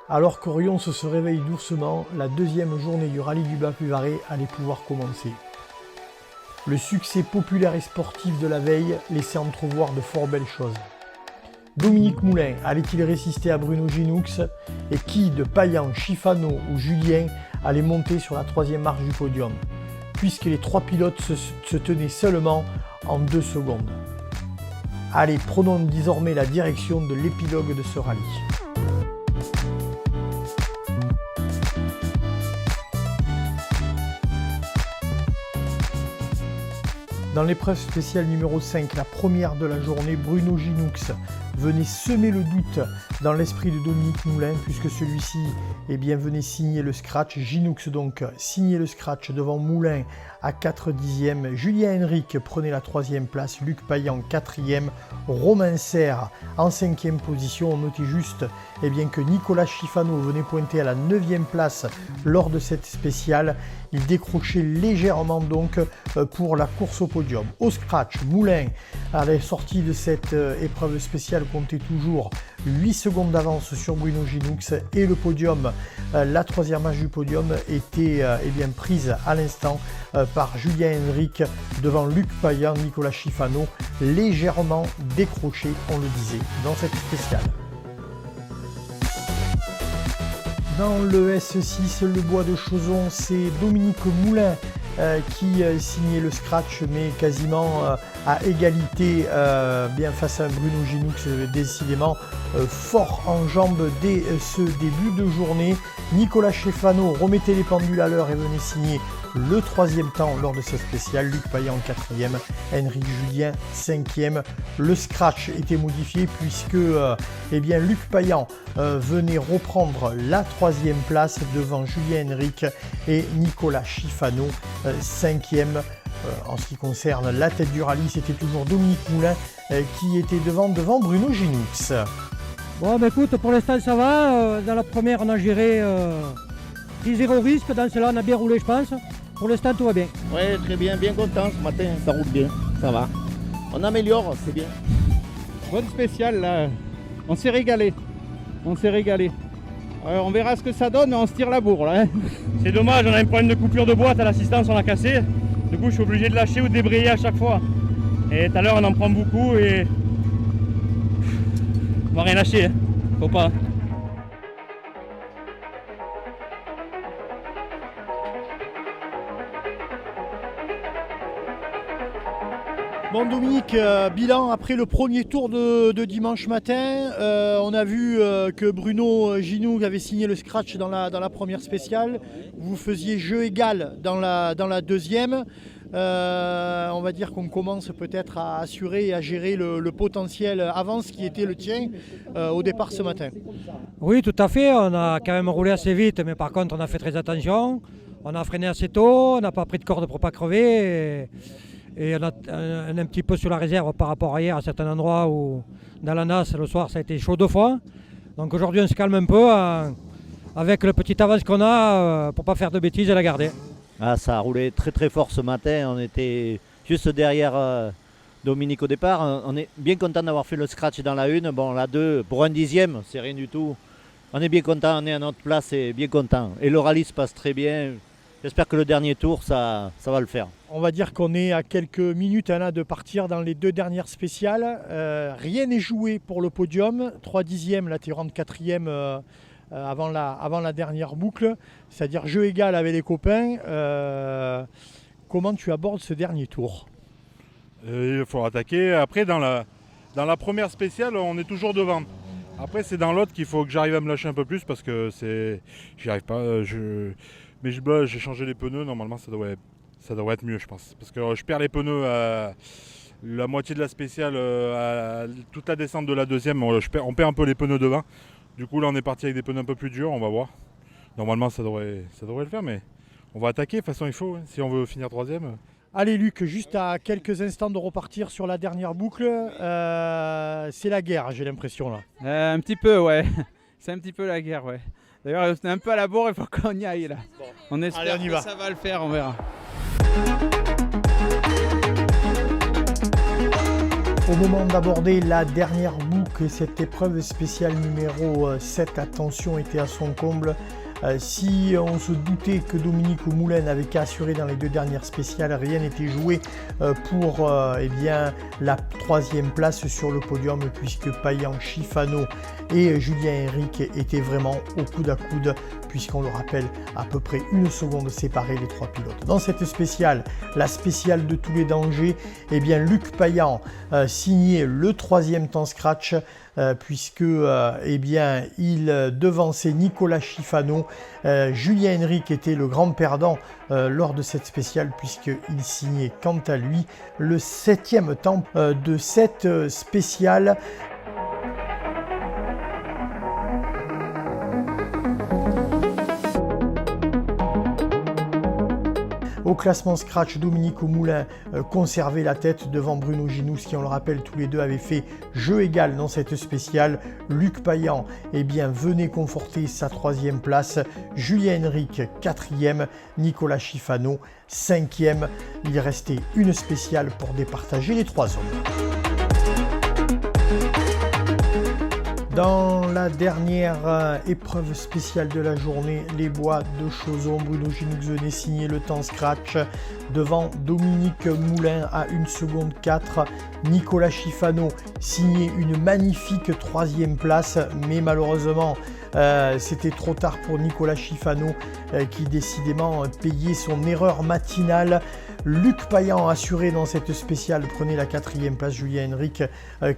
Alors qu'Orion se réveille doucement, la deuxième journée du rallye du Bas-Puivaret allait pouvoir commencer. Le succès populaire et sportif de la veille laissait entrevoir de fort belles choses. Dominique Moulin allait-il résister à Bruno Ginoux et qui de Payan, Schifano ou Julien allait monter sur la troisième marche du podium, puisque les trois pilotes se tenaient seulement en 2 secondes. Allez, prenons désormais la direction de l'épilogue de ce rallye. Dans l'épreuve spéciale numéro 5, la première de la journée, Bruno Ginoux venait semer le doute dans l'esprit de Dominique Moulin, puisque celui-ci venait signer le scratch. Ginoux donc signait le scratch devant Moulin à 4 dixièmes. Julien Henrique prenait la 3e place, Luc Payan 4e, Romain Serre en 5e position. On notait juste que Nicolas Schifano venait pointer à la 9e place lors de cette spéciale. Il décrochait légèrement donc pour la course au podium. Au scratch, Moulin, à la sortie de cette épreuve spéciale, comptait toujours 8 secondes d'avance sur Bruno Ginoux et le podium, la 3e marche du podium était prise à l'instant par Julien Henrique devant Luc Payan, Nicolas Schifano, légèrement décroché, on le disait, dans cette spéciale. Dans le S6, le bois de Chauzon, c'est Dominique Moulin qui signait le scratch, mais quasiment à égalité face à Bruno Ginoux, décidément fort en jambes dès ce début de journée. Nicolas Schifano remettait les pendules à l'heure et venait signer le 3e temps lors de ce spécial. Luc Payan 4e, Henrique Julien 5e. Le scratch était modifié puisque Luc Payan venait reprendre la 3e place devant Julien Henrique et Nicolas Schifano 5e. En ce qui concerne la tête du rallye, c'était toujours Dominique Moulin qui était devant Bruno Ginoux. Bon, écoute, pour l'instant ça va. Dans la première, on a géré 0 risque. Dans celle-là, on a bien roulé, je pense. Pour l'instant, tout va bien. Oui, très bien, bien content ce matin. Ça roule bien, ça va. On améliore, c'est bien. Bonne spéciale, là. On s'est régalé. On verra ce que ça donne, on se tire la bourre, là. C'est dommage, on a un problème de coupure de boîte à l'assistance, on l'a cassé. Du coup, je suis obligé de lâcher ou de débrayer à chaque fois. Et tout à l'heure, on en prend beaucoup et on va rien lâcher, faut pas. Bon Dominique, bilan après le premier tour de dimanche matin, on a vu que Bruno Ginoux avait signé le scratch dans la première spéciale, vous faisiez jeu égal dans la deuxième. On va dire qu'on commence peut-être à assurer et à gérer le potentiel avance qui était le tien au départ ce matin. Oui, tout à fait. On a quand même roulé assez vite, mais par contre, on a fait très attention. On a freiné assez tôt, on n'a pas pris de corde pour ne pas crever. Et on a un petit peu sur la réserve par rapport à hier, à certains endroits où dans la NAS, le soir, ça a été chaud 2 fois. Donc aujourd'hui, on se calme un peu avec le petit avance qu'on a pour ne pas faire de bêtises et la garder. Ah, ça a roulé très très fort ce matin. On était juste derrière Dominique au départ. On est bien content d'avoir fait le scratch dans la 1. Bon, la 2, pour un dixième, c'est rien du tout. On est bien content, on est à notre place et bien content. Et le rallye se passe très bien. J'espère que le dernier tour, ça va le faire. On va dire qu'on est à quelques minutes de partir dans les 2 dernières spéciales. Rien n'est joué pour le podium. 3 dixièmes, là tu rentres 4e avant la dernière boucle. C'est-à-dire jeu égal avec les copains. Comment tu abordes ce dernier tour ? Il faut attaquer. Après, dans la première spéciale, on est toujours devant. Après, c'est dans l'autre qu'il faut que j'arrive à me lâcher un peu plus parce que j'y arrive pas. Mais j'ai changé les pneus, normalement ça devrait être mieux je pense. Parce que je perds les pneus à la moitié de la spéciale, à toute la descente de la deuxième, on perd un peu les pneus devant. Du coup là on est parti avec des pneus un peu plus durs, on va voir. Normalement ça devrait le faire, mais on va attaquer, de toute façon il faut, si on veut finir 3e. Allez Luc, juste à quelques instants de repartir sur la dernière boucle, c'est la guerre j'ai l'impression là. Un petit peu, ouais. C'est un petit peu la guerre, ouais. D'ailleurs, c'est un peu à la bourre, il faut qu'on y aille là. On espère allez, on y va. que ça va le faire, on verra. Au moment d'aborder la dernière boucle, que cette épreuve spéciale numéro 7, attention, était à son comble. Si on se doutait que Dominique Moulin n'avait qu'à assurer dans les 2 dernières spéciales, rien n'était joué pour eh bien, la 3e place sur le podium, puisque Payan, Schifano et Julien Henrique étaient vraiment au coude à coude, puisqu'on le rappelle, à peu près 1 seconde séparée les 3 pilotes. Dans cette spéciale, la spéciale de tous les dangers, eh bien, Luc Payan signait le 3e temps scratch, puisque eh bien, il devançait Nicolas Schifano. Julien Henrique était le grand perdant lors de cette spéciale, puisqu'il signait quant à lui le 7e temps de cette spéciale. Au classement scratch, Dominique Moulin conservait la tête devant Bruno Ginous, qui, on le rappelle, tous les deux avaient fait jeu égal dans cette spéciale. Luc Payan eh bien, venait conforter sa 3e place. Julien Henrique 4e, Nicolas Schifano 5e. Il restait une spéciale pour départager les 3 hommes. Dans la dernière épreuve spéciale de la journée, les bois de Chauzon, Bruno Ginous venait signer le temps scratch devant Dominique Moulin à 1 seconde 4. Nicolas Schifano signait une magnifique 3e place, mais malheureusement c'était trop tard pour Nicolas Schifano qui décidément payait son erreur matinale. Luc Payan, assuré dans cette spéciale, prenait la 4e place. Julien Henrique,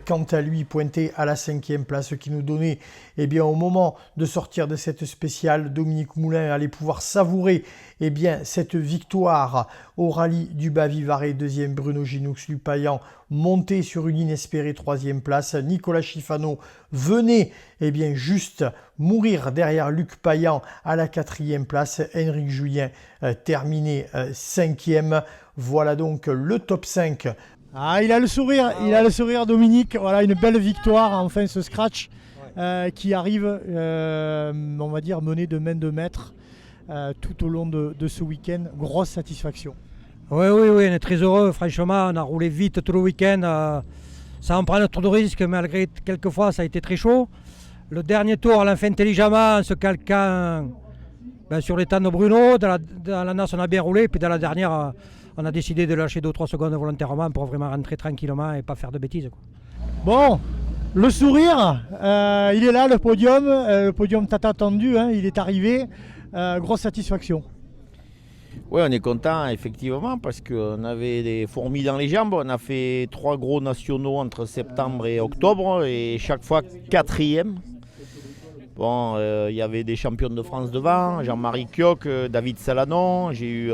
quant à lui, pointait à la 5e place, ce qui nous donnait, eh bien, au moment de sortir de cette spéciale, Dominique Moulin allait pouvoir savourer eh bien, cette victoire au rallye du Bas-Vivarais. 2e, Bruno Ginous. Luc Payan montait sur une inespérée 3e place. Nicolas Schifano venait eh bien, juste mourir derrière Luc Payan à la 4e place. Henrique Julien terminé 5e. Voilà donc le top 5. Ah, il a le sourire Dominique. Voilà, une belle victoire, enfin ce scratch qui arrive, on va dire, mené de main de maître tout au long de ce week-end. Grosse satisfaction. Oui, on est très heureux. Franchement, on a roulé vite tout le week-end sans prendre trop de risques, malgré quelquefois ça a été très chaud. Le dernier tour, on l'a fait intelligemment en se calquant sur les temps de Bruno. Dans la NAS, on a bien roulé. Puis dans la dernière, on a décidé de lâcher 2 ou 3 secondes volontairement pour vraiment rentrer tranquillement et pas faire de bêtises, quoi. Bon, le sourire, il est là, le podium t'a attendu, hein, il est arrivé. Grosse satisfaction. Oui, on est content effectivement parce qu'on avait des fourmis dans les jambes. On a fait 3 gros nationaux entre septembre et octobre et chaque fois 4e. Bon, il y avait des champions de France devant, Jean-Marie Kioch, David Salanon, j'ai eu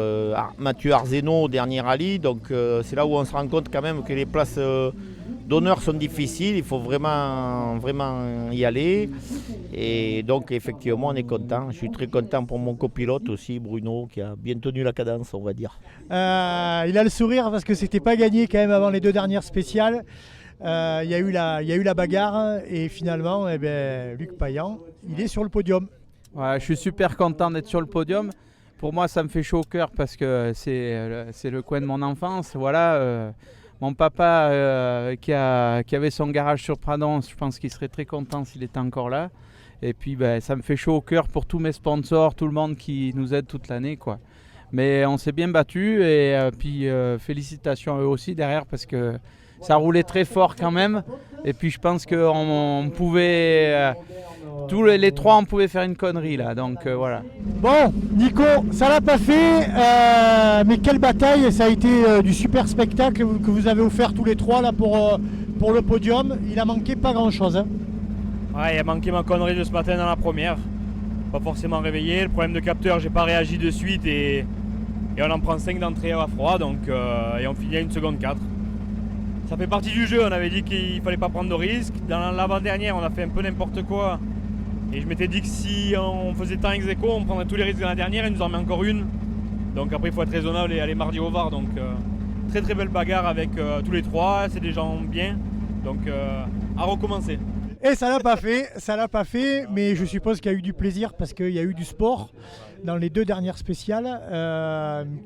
Mathieu Arzeno au dernier rallye. Donc c'est là où on se rend compte quand même que les places d'honneur sont difficiles, il faut vraiment y aller. Et donc effectivement on est content. Je suis très content pour mon copilote aussi, Bruno, qui a bien tenu la cadence, on va dire. Il a le sourire parce que c'était pas gagné quand même avant les 2 dernières spéciales. Il y a eu la bagarre et finalement Luc Payan, il est sur le podium. Ouais, je suis super content d'être sur le podium. Pour moi ça me fait chaud au cœur parce que c'est le coin de mon enfance. Voilà, mon papa qui avait son garage sur Pradon, je pense qu'il serait très content s'il était encore là. Et puis ça me fait chaud au cœur pour tous mes sponsors, tout le monde qui nous aide toute l'année, quoi. Mais on s'est bien battu et puis félicitations à eux aussi derrière parce que ça roulait très fort quand même. Et puis je pense qu'on pouvait, tous les 3, on pouvait faire une connerie là. Donc voilà. Bon, Nico, ça l'a pas fait, mais quelle bataille. Ça a été du super spectacle que vous avez offert tous les 3 là pour le podium. Il a manqué pas grand chose, hein. Ouais, il a manqué ma connerie de ce matin dans la première. Pas forcément réveillé. Le problème de capteur, j'ai pas réagi de suite et on en prend 5 d'entrée à froid. Donc, et on finit à 1 seconde 4. Ça fait partie du jeu. On avait dit qu'il fallait pas prendre de risques. Dans l'avant-dernière, on a fait un peu n'importe quoi. Et je m'étais dit que si on faisait temps ex aequo, on prendrait tous les risques dans la dernière. Il nous en met encore une. Donc après, il faut être raisonnable et aller mardi au VAR. Donc très très belle bagarre avec tous les 3. C'est des gens bien. Donc à recommencer. Et ça l'a pas fait, mais je suppose qu'il y a eu du plaisir parce qu'il y a eu du sport dans les 2 dernières spéciales.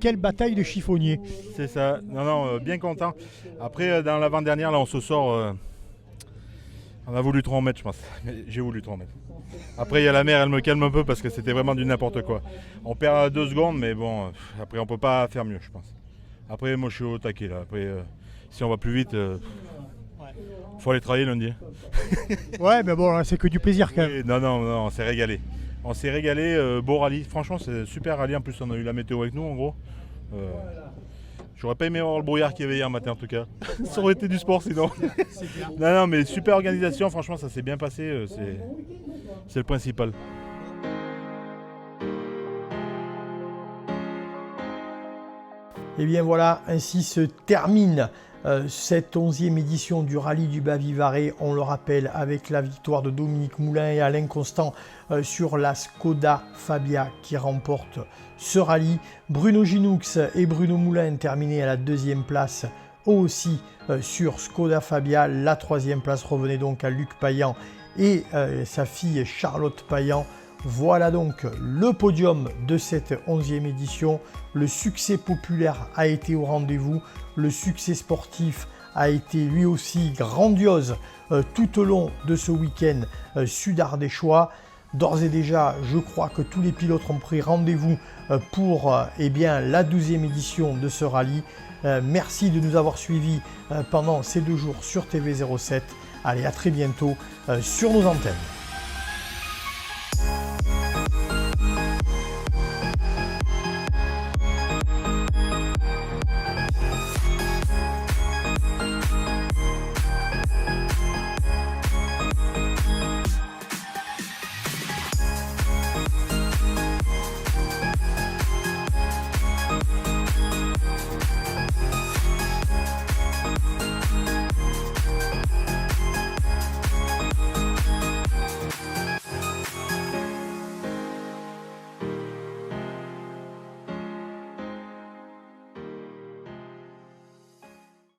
Quelle bataille de chiffonniers. C'est ça, non, bien content. Après, dans l'avant-dernière, là, on se sort On a voulu trop en mettre, je pense. J'ai voulu trop en mettre. Après, il y a la mer, elle me calme un peu parce que c'était vraiment du n'importe quoi. On perd 2 secondes, mais bon, après, on peut pas faire mieux, je pense. Après, moi, je suis au taquet, là. Après, si on va plus vite, faut aller travailler lundi. Ouais, mais bon, là, c'est que du plaisir quand même. Oui, non, on s'est régalé. On s'est régalé, beau rallye. Franchement, c'est super rallye. En plus, on a eu la météo avec nous, en gros. J'aurais pas aimé avoir le brouillard qu'il y avait hier matin, en tout cas. Ça aurait été du sport, sinon. Non, mais super organisation. Franchement, ça s'est bien passé. C'est le principal. Et bien voilà, ainsi se termine cette 11e édition du rallye du Bas-Vivarais, on le rappelle, avec la victoire de Dominique Moulin et Alain Constant sur la Skoda Fabia qui remporte ce rallye. Bruno Ginoux et Bruno Moulin terminaient à la 2e place, eux aussi sur Skoda Fabia. La 3e place revenait donc à Luc Payan et sa fille Charlotte Payan. Voilà donc le podium de cette 11e édition. Le succès populaire a été au rendez-vous. Le succès sportif a été lui aussi grandiose tout au long de ce week-end sud-ardéchois. D'ores et déjà, je crois que tous les pilotes ont pris rendez-vous pour la 12e édition de ce rallye. Merci de nous avoir suivis pendant ces 2 jours sur TV07. Allez, à très bientôt sur nos antennes.